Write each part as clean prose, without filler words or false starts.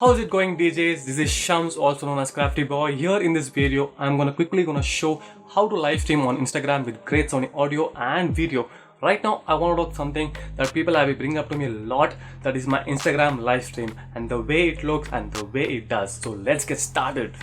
How's it going, DJs? This is Shams, also known as Crafty Boy. Here in this video, I'm quickly gonna show how to live stream on Instagram with great sounding audio and video. Right now, I want to talk something that people have been bringing up to me a lot. That is my Instagram live stream and the way it looks and the way it does. So let's get started.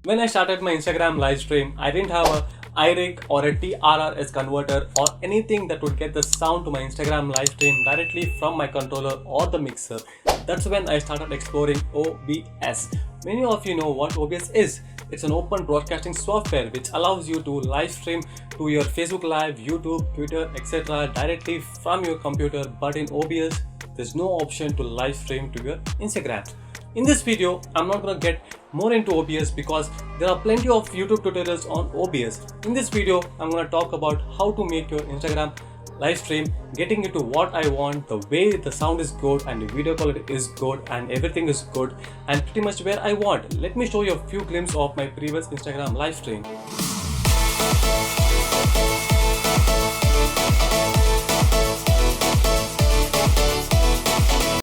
When I started my Instagram live stream, I didn't have a iRig or a TRRS converter or anything that would get the sound to my Instagram live stream directly from my controller or the mixer. That's when I started exploring OBS. Many of you know what OBS is. It's an open broadcasting software which allows you to live stream to your Facebook Live, YouTube, Twitter, etc. directly from your computer, but in OBS, there's no option to live stream to your Instagram. In this video, I'm not gonna get more into OBS because there are plenty of YouTube tutorials on OBS. In this video, I'm gonna talk about how to make your Instagram live stream, getting it to what I want, the way the sound is good and the video quality is good and everything is good and pretty much where I want. Let me show you a few glimpses of my previous Instagram live stream.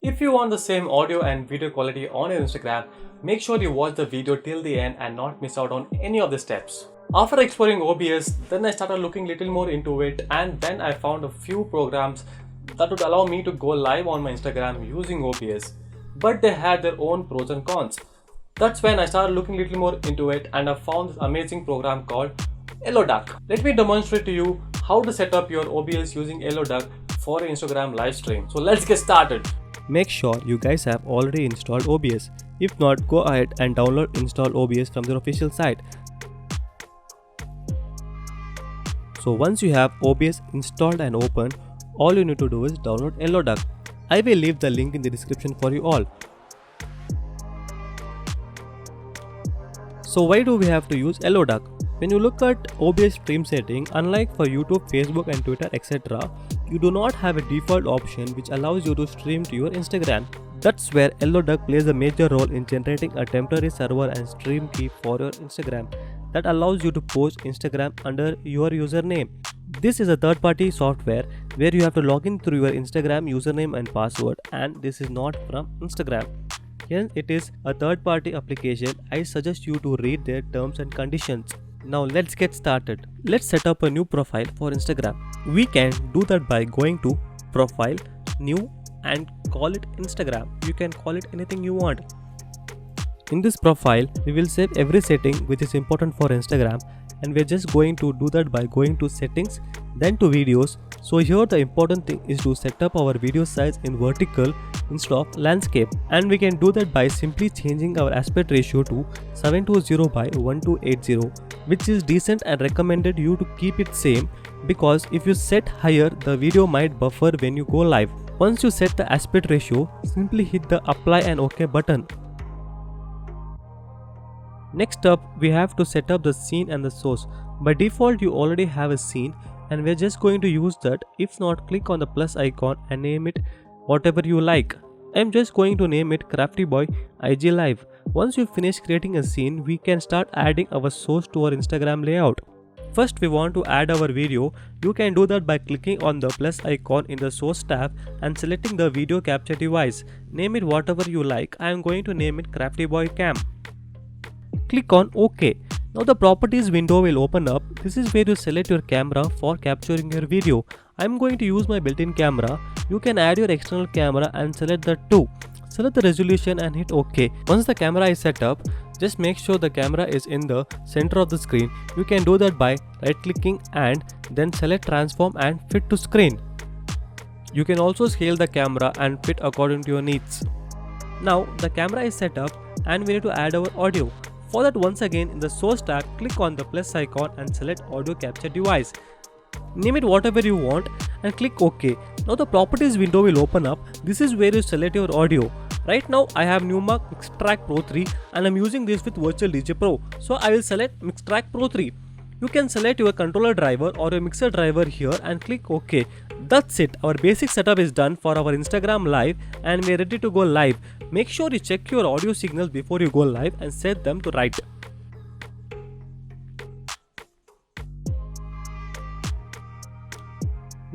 If you want the same audio and video quality on your Instagram, make sure you watch the video till the end and not miss out on any of the steps. After exploring OBS, then I started looking little more into it and then I found a few programs that would allow me to go live on my Instagram using OBS. But they had their own pros and cons. That's when I started looking little more into it and I found this amazing program called YellowDuck. Let me demonstrate to you how to set up your OBS using YellowDuck for an Instagram live stream. So let's get started. Make sure you guys have already installed OBS. If not, go ahead and download install OBS from their official site. So once you have OBS installed and open, all you need to do is download YellowDuck. I will leave the link in the description for you all. So why do we have to use YellowDuck? When you look at OBS stream setting, unlike for YouTube, Facebook and Twitter etc., you do not have a default option which allows you to stream to your Instagram. That's where YellowDuck plays a major role in generating a temporary server and stream key for your Instagram that allows you to post Instagram under your username. This is a third-party software where you have to log in through your Instagram username and password, and this is not from Instagram. Hence, it is a third-party application. I suggest you to read their terms and conditions. Now let's get started. Let's set up a new profile for Instagram. We can do that by going to Profile, New and call it Instagram. You can call it anything you want. In this profile, we will save every setting which is important for Instagram and we're just going to do that by going to Settings, then to Videos. So here the important thing is to set up our video size in vertical instead of landscape, and we can do that by simply changing our aspect ratio to 720 by 1280, which is decent and recommended you to keep it same because if you set higher the video might buffer when you go live. Once you set the aspect ratio, simply hit the apply and OK button. Next up, we have to set up the scene and the source. By default you already have a scene and we're just going to use that. If not, click on the plus icon and name it whatever you like. I'm just going to name it Crafty Boy IG Live. Once you finish creating a scene, we can start adding our source to our Instagram layout. First, we want to add our video. You can do that by clicking on the plus icon in the source tab and selecting the video capture device. Name it whatever you like. I am going to name it Crafty Boy Cam. Click on OK. Now the properties window will open up. This is where you select your camera for capturing your video. I'm going to use my built-in camera. You can add your external camera and select that too. Select the resolution and hit OK. Once the camera is set up, just make sure the camera is in the center of the screen. You can do that by right-clicking and then select transform and fit to screen. You can also scale the camera and fit according to your needs. Now the camera is set up and we need to add our audio. For that, once again in the source tab, click on the plus icon and select audio capture device. Name it whatever you want and click OK. Now the properties window will open up. This is where you select your audio. Right now I have Numark Mixtrack Pro 3 and I'm using this with Virtual DJ Pro. So I will select Mixtrack Pro 3. You can select your controller driver or your mixer driver here and click OK. That's it. Our basic setup is done for our Instagram live and we are ready to go live. Make sure you check your audio signals before you go live and set them to right.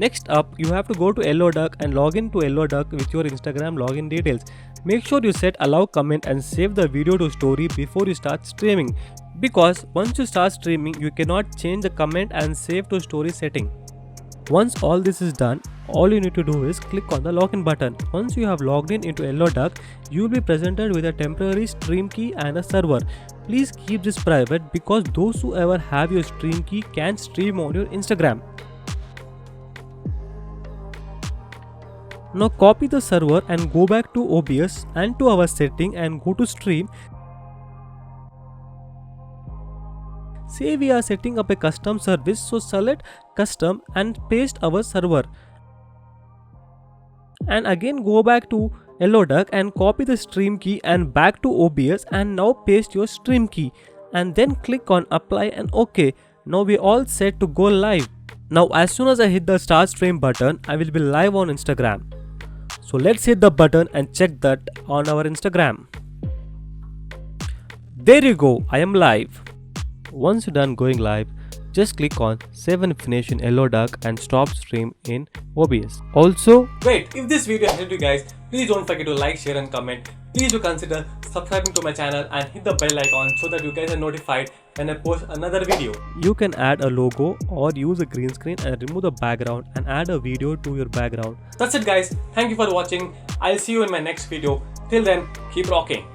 Next up, you have to go to Yellow Duck and log in to Yellow Duck with your Instagram login details. Make sure you set allow comment and save the video to story before you start streaming, because once you start streaming you cannot change the comment and save to story setting. Once all this is done, all you need to do is click on the login button. Once you have logged in into Yellow Duck, you will be presented with a temporary stream key and a server. Please keep this private because those who ever have your stream key can stream on your Instagram. Now copy the server and go back to OBS and to our setting and go to stream. Say we are setting up a custom service, so select custom and paste our server. And again go back to Yellow Duck and copy the stream key and back to OBS and now paste your stream key and then click on apply and OK. Now we all set to go live. Now as soon as I hit the start stream button, I will be live on Instagram. So let's hit the button and check that on our Instagram. There you go, I am live. Once you're done going live, just click on save and finish in Yellow Duck and stop stream in OBS. Also, Wait, if this video helped you guys, please don't forget to like, share and comment. Please do consider subscribing to my channel and hit the bell icon so that you guys are notified when I post another video. you can add a logo or use a green screen and remove the background and add a video to your background. That's it guys, thank you for watching. I'll see you in my next video. Till then, keep rocking.